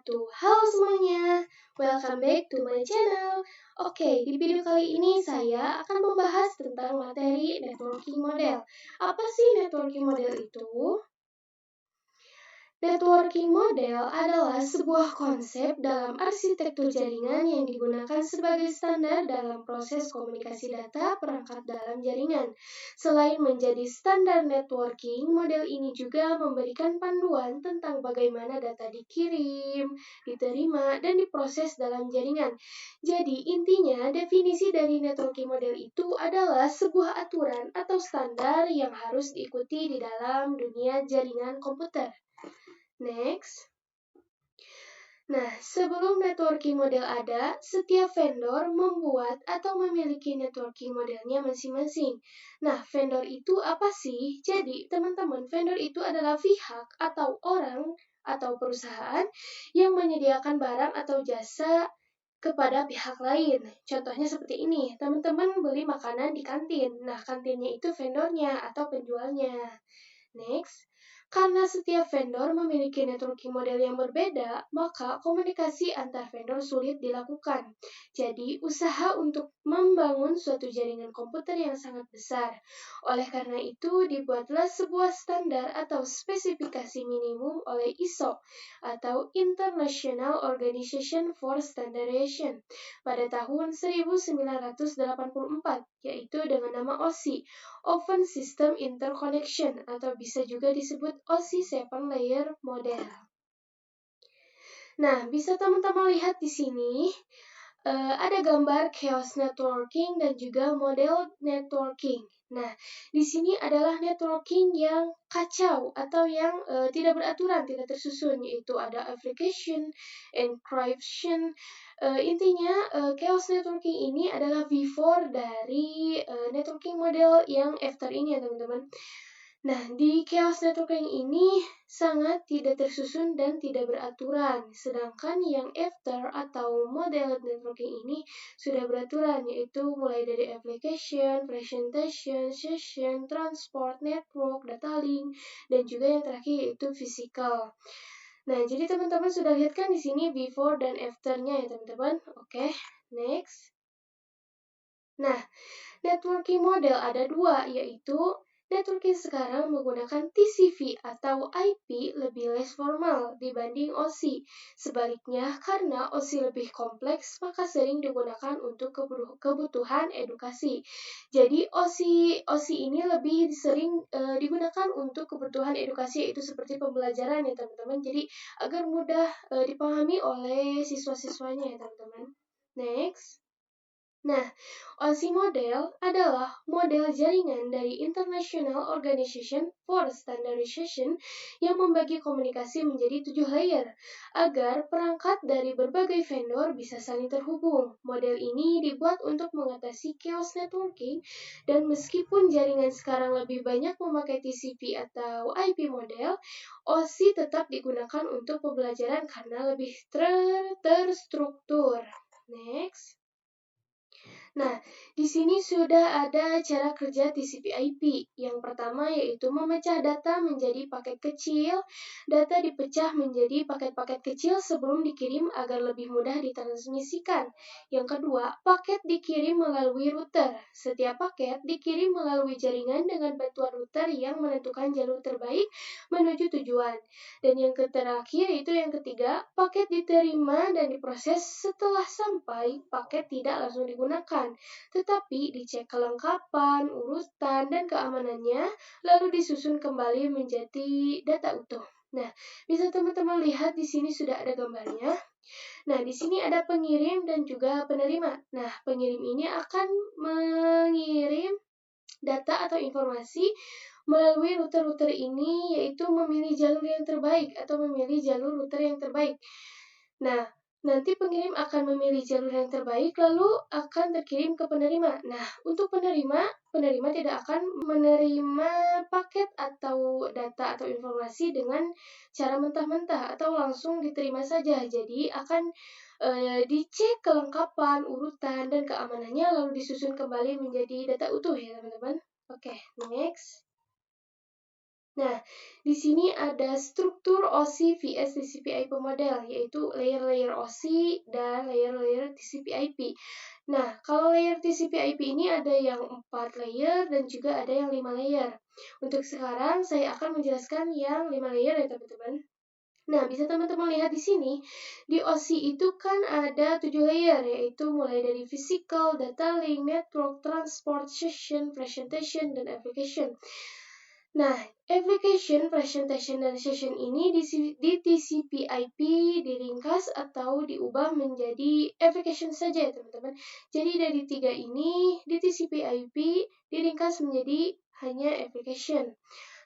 wabarakatuh. Halo semuanya, welcome back to my channel. Oke, di video kali ini saya akan membahas tentang materi networking model. Apa sih networking model itu? Networking model adalah sebuah konsep dalam arsitektur jaringan yang digunakan sebagai standar dalam proses komunikasi data perangkat dalam jaringan. Selain menjadi standar networking, model ini juga memberikan panduan tentang bagaimana data dikirim, diterima, dan diproses dalam jaringan. Jadi, intinya definisi dari networking model itu adalah sebuah aturan atau standar yang harus diikuti di dalam dunia jaringan komputer. Next. Nah, sebelum networking model ada, setiap vendor membuat atau memiliki networking modelnya masing-masing. Nah, vendor itu apa sih? Jadi, teman-teman, vendor itu adalah pihak atau orang atau perusahaan yang menyediakan barang atau jasa kepada pihak lain. Contohnya seperti ini, teman-teman beli makanan di kantin. Nah, kantinnya itu vendornya atau penjualnya. Next. Karena setiap vendor memiliki networking model yang berbeda, maka komunikasi antar vendor sulit dilakukan. Jadi, usaha untuk membangun suatu jaringan komputer yang sangat besar. Oleh karena itu, dibuatlah sebuah standar atau spesifikasi minimum oleh ISO atau International Organization for Standardization pada tahun 1984, yaitu dengan nama OSI, Open System Interconnection, atau bisa juga disebut OSI 7 Layer Model. Nah, bisa teman-teman lihat di sini, ada gambar chaos networking dan juga model networking. Nah, di sini adalah networking yang kacau atau yang tidak beraturan, tidak tersusun, yaitu ada application, encryption. Intinya, chaos networking ini adalah before dari networking model yang after ini ya teman-teman. Nah, di chaos networking ini sangat tidak tersusun dan tidak beraturan. Sedangkan yang after atau model networking ini sudah beraturan, yaitu mulai dari application, presentation, session, transport, network, data link, dan juga yang terakhir yaitu physical. Nah, jadi teman-teman sudah lihat kan di sini before dan after-nya ya teman-teman. Oke, next. Nah, networking model ada dua, yaitu networking sekarang menggunakan TCP atau IP lebih less formal dibanding OSI. Sebaliknya, karena OSI lebih kompleks, maka sering digunakan untuk kebutuhan edukasi. Jadi, OSI ini lebih sering digunakan untuk kebutuhan edukasi, yaitu seperti pembelajaran ya teman-teman. Jadi, agar mudah dipahami oleh siswa-siswanya ya teman-teman. Next. Nah, OSI model adalah model jaringan dari International Organization for Standardization yang membagi komunikasi menjadi 7 layer agar perangkat dari berbagai vendor bisa saling terhubung. Model ini dibuat untuk mengatasi chaos networking dan meskipun jaringan sekarang lebih banyak memakai TCP atau IP model, OSI tetap digunakan untuk pembelajaran karena lebih terstruktur. Next. Nah, di sini sudah ada cara kerja TCP/IP. Yang pertama yaitu memecah data menjadi paket kecil. Data dipecah menjadi paket-paket kecil sebelum dikirim agar lebih mudah ditransmisikan. Yang kedua, paket dikirim melalui router. Setiap paket dikirim melalui jaringan dengan bantuan router yang menentukan jalur terbaik menuju tujuan. Dan yang terakhir itu yang ketiga, paket diterima dan diproses setelah sampai, paket tidak langsung digunakan, tetapi dicek kelengkapan, urutan, dan keamanannya, lalu disusun kembali menjadi data utuh. Nah, bisa teman-teman lihat di sini sudah ada gambarnya. Nah, di sini ada pengirim dan juga penerima. Nah, pengirim ini akan mengirim data atau informasi melalui router-router ini, yaitu memilih jalur yang terbaik atau memilih jalur router yang terbaik. Nah, nanti pengirim akan memilih jalur yang terbaik lalu akan terkirim ke penerima. Nah, untuk penerima tidak akan menerima paket atau data atau informasi dengan cara mentah-mentah atau langsung diterima saja. Jadi akan dicek kelengkapan, urutan, dan keamanannya lalu disusun kembali menjadi data utuh ya teman-teman. Oke, next. Nah, di sini ada struktur OSI vs TCP/IP model, yaitu layer-layer OSI dan layer-layer TCP/IP. Nah, kalau layer TCP/IP ini ada yang 4 layer dan juga ada yang 5 layer. Untuk sekarang saya akan menjelaskan yang 5 layer ya teman-teman. Nah, bisa teman-teman lihat di sini, di OSI itu kan ada 7 layer, yaitu mulai dari physical, data link, network, transport, session, presentation, dan application. Nah, application, presentation, dan session ini di TCP/IP diringkas atau diubah menjadi application saja ya teman-teman. Jadi dari 3 ini di TCP/IP diringkas menjadi hanya application.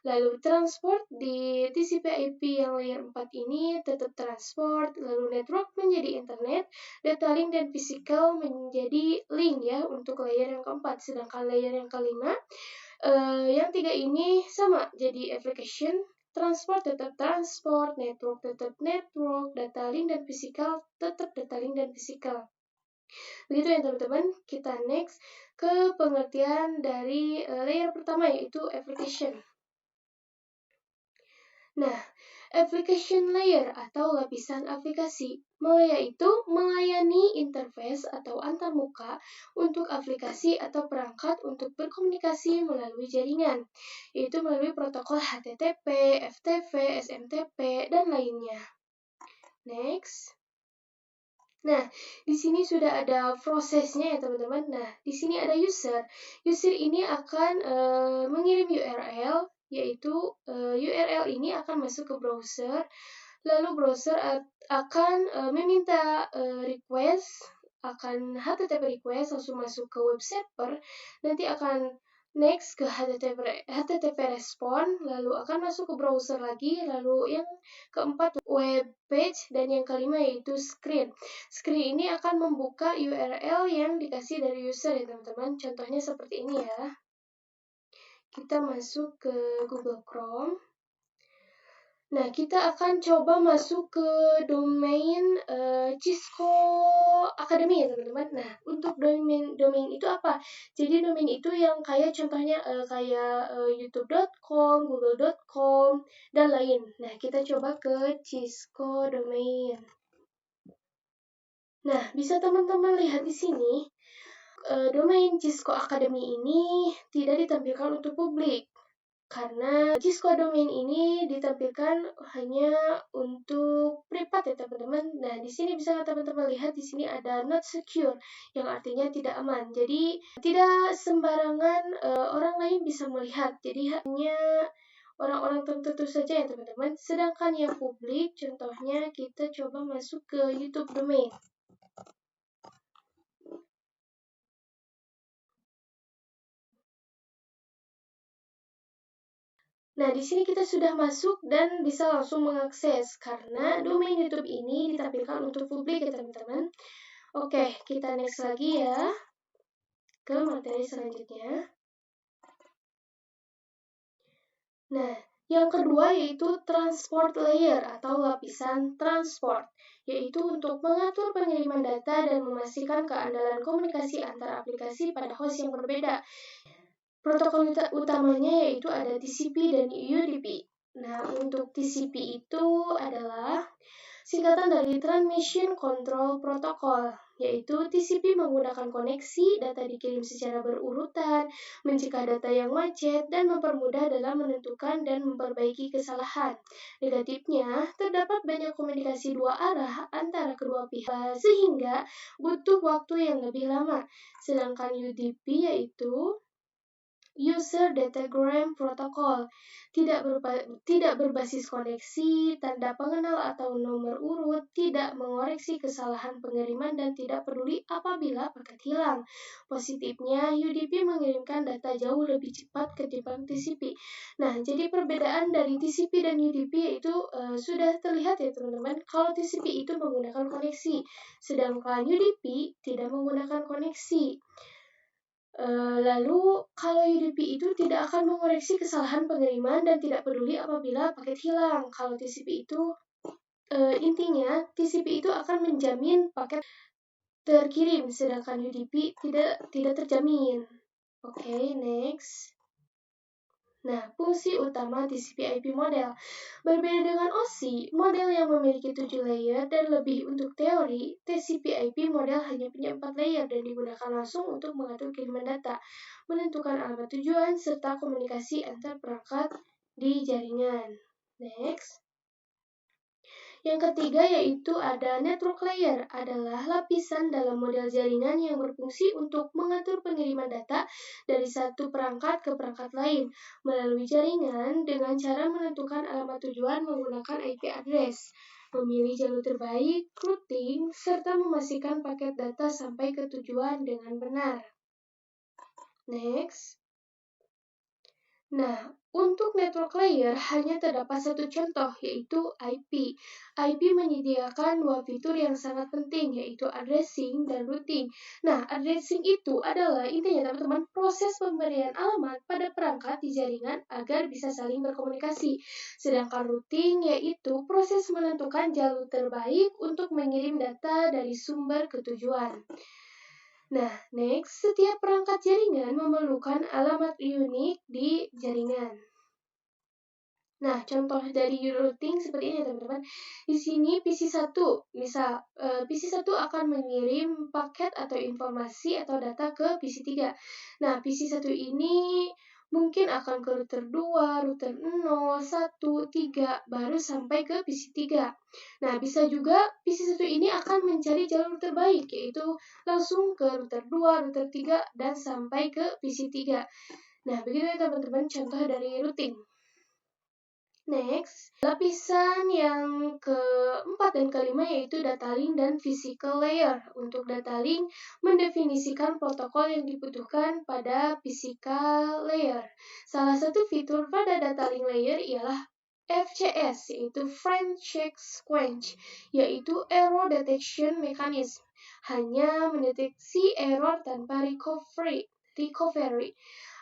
Lalu transport di TCP/IP yang layer 4 ini tetap transport, lalu network menjadi internet, data link dan physical menjadi link ya untuk layer yang keempat. Sedangkan layer yang kelima, yang 3 ini sama, jadi application, transport tetap transport, network tetap network, data link dan physical tetap data link dan physical. Begitu ya teman-teman, kita next ke pengertian dari layer pertama yaitu application. Nah, application layer atau lapisan aplikasi yaitu melayani interface atau antarmuka untuk aplikasi atau perangkat untuk berkomunikasi melalui jaringan, yaitu melalui protokol HTTP, FTP, SMTP, dan lainnya. Next. Nah, di sini sudah ada prosesnya ya teman-teman. Nah, di sini ada user. User ini akan mengirim URL, yaitu URL ini akan masuk ke browser. Lalu browser akan meminta request, akan HTTP request langsung masuk ke web server. Nanti akan next ke HTTP respon, lalu akan masuk ke browser lagi, lalu yang keempat web page, dan yang kelima yaitu screen. Screen ini akan membuka URL yang dikasih dari user ya teman-teman. Contohnya seperti ini ya. Kita masuk ke Google Chrome. Nah, kita akan coba masuk ke domain Cisco Academy ya teman-teman. Nah, untuk domain itu apa? Jadi domain itu yang kayak contohnya kayak youtube.com, google.com, dan lain. Nah, kita coba ke Cisco domain. Nah, bisa teman-teman lihat di sini, domain Cisco Academy ini tidak ditampilkan untuk publik. Karena Cisco domain ini ditampilkan hanya untuk private ya teman-teman. Nah, di sini bisa teman-teman lihat di sini ada not secure yang artinya tidak aman. Jadi tidak sembarangan orang lain bisa melihat. Jadi hanya orang-orang tertentu saja ya teman-teman. Sedangkan yang publik, contohnya kita coba masuk ke YouTube domain. Nah, di sini kita sudah masuk dan bisa langsung mengakses karena domain YouTube ini ditampilkan untuk publik ya teman-teman. Oke, kita next lagi ya ke materi selanjutnya. Nah, yang kedua yaitu transport layer atau lapisan transport, yaitu untuk mengatur pengiriman data dan memastikan keandalan komunikasi antar aplikasi pada host yang berbeda. Protokol utamanya yaitu ada TCP dan UDP. Nah, untuk TCP itu adalah singkatan dari Transmission Control Protocol, yaitu TCP menggunakan koneksi, data dikirim secara berurutan, mencegah data yang macet, dan mempermudah dalam menentukan dan memperbaiki kesalahan. Negatifnya, terdapat banyak komunikasi dua arah antara kedua pihak, sehingga butuh waktu yang lebih lama. Sedangkan UDP yaitu User Datagram Protocol tidak berbasis koneksi, tanda pengenal atau nomor urut, tidak mengoreksi kesalahan pengiriman, dan tidak peduli apabila paket hilang. Positifnya, UDP mengirimkan data jauh lebih cepat ketimbang TCP. Nah, jadi perbedaan dari TCP dan UDP itu sudah terlihat ya teman-teman. Kalau TCP itu menggunakan koneksi, sedangkan UDP tidak menggunakan koneksi. Lalu, kalau UDP itu tidak akan mengoreksi kesalahan pengiriman dan tidak peduli apabila paket hilang. Kalau TCP itu, intinya TCP itu akan menjamin paket terkirim, sedangkan UDP tidak terjamin. Oke, next. Nah, fungsi utama TCP/IP model. Berbeda dengan OSI, model yang memiliki 7 layer dan lebih untuk teori, TCP/IP model hanya punya 4 layer dan digunakan langsung untuk mengatur kiriman data, menentukan alamat tujuan, serta komunikasi antar perangkat di jaringan. Next. Yang ketiga yaitu ada network layer, adalah lapisan dalam model jaringan yang berfungsi untuk mengatur pengiriman data dari satu perangkat ke perangkat lain melalui jaringan dengan cara menentukan alamat tujuan menggunakan IP address, memilih jalur terbaik, routing, serta memastikan paket data sampai ke tujuan dengan benar. Next. Nah, untuk network layer hanya terdapat satu contoh, yaitu IP. IP menyediakan dua fitur yang sangat penting, yaitu addressing dan routing. Nah, addressing itu adalah intinya teman-teman proses pemberian alamat pada perangkat di jaringan agar bisa saling berkomunikasi. Sedangkan routing yaitu proses menentukan jalur terbaik untuk mengirim data dari sumber ke tujuan. Nah, next, setiap perangkat jaringan memerlukan alamat unik di jaringan. Nah, contoh dari routing seperti ini teman-teman. Di sini PC1, misal PC1 akan mengirim paket atau informasi atau data ke PC3. Nah, PC1 ini mungkin akan ke router 2, router 0, 1, 3, baru sampai ke PC3. Nah, bisa juga PC1 ini akan mencari jalur terbaik, yaitu langsung ke router 2, router 3, dan sampai ke PC3. Nah, begitu ya teman-teman contoh dari routing. Next, lapisan yang keempat dan kelima yaitu data link dan physical layer. Untuk data link mendefinisikan protokol yang dibutuhkan pada physical layer. Salah satu fitur pada data link layer ialah FCS, yaitu Frame Check Sequence, yaitu Error Detection Mechanism. Hanya mendeteksi error tanpa recovery.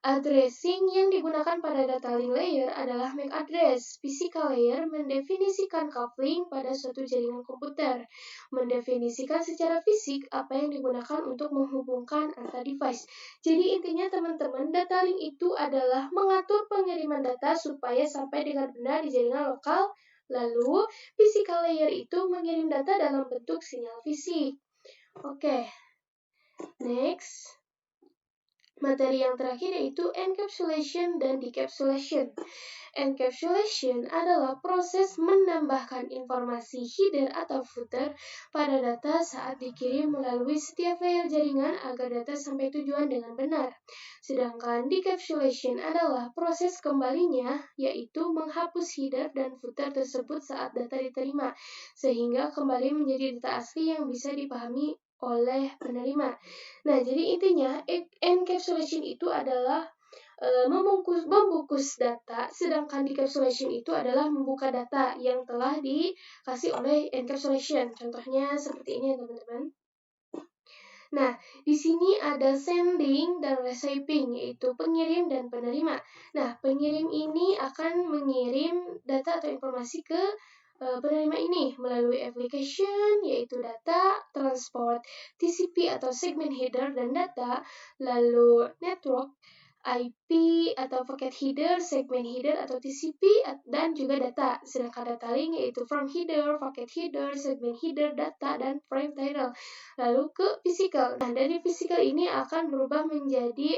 Addressing yang digunakan pada data link layer adalah MAC address. Physical layer mendefinisikan coupling pada suatu jaringan komputer, mendefinisikan secara fisik apa yang digunakan untuk menghubungkan antar device. Jadi intinya teman-teman, data link itu adalah mengatur pengiriman data supaya sampai dengan benar di jaringan lokal. Lalu, physical layer itu mengirim data dalam bentuk sinyal fisik. Oke. Next. Materi yang terakhir yaitu encapsulation dan decapsulation. Encapsulation adalah proses menambahkan informasi header atau footer pada data saat dikirim melalui setiap layer jaringan agar data sampai tujuan dengan benar. Sedangkan decapsulation adalah proses kembalinya, yaitu menghapus header dan footer tersebut saat data diterima, sehingga kembali menjadi data asli yang bisa dipahami oleh penerima. Nah, jadi intinya encapsulation itu adalah membungkus data, sedangkan decapsulation itu adalah membuka data yang telah dikasih oleh encapsulation. Contohnya seperti ini ya teman-teman. Nah, di sini ada sending dan receiving, yaitu pengirim dan penerima. Nah, pengirim ini akan mengirim data atau informasi ke penerima ini melalui application, yaitu data, transport, TCP atau segment header dan data, lalu network, IP atau packet header, segment header atau TCP, dan juga data. Sedangkan data link yaitu from header, packet header, segment header, data, dan frame title. Lalu ke physical. Nah, dari physical ini akan berubah menjadi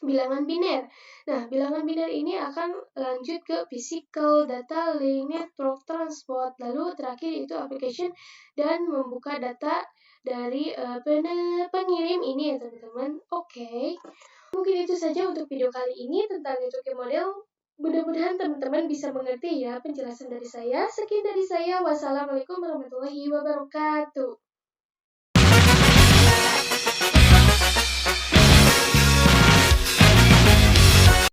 bilangan biner. Nah, bilangan biner ini akan lanjut ke physical, data link, network, transport, lalu terakhir itu application dan membuka data dari pengirim ini ya teman-teman. Oke. Mungkin itu saja untuk video kali ini tentang networking model. Mudah-mudahan teman-teman bisa mengerti ya penjelasan dari saya. Sekian dari saya. Wassalamualaikum warahmatullahi wabarakatuh.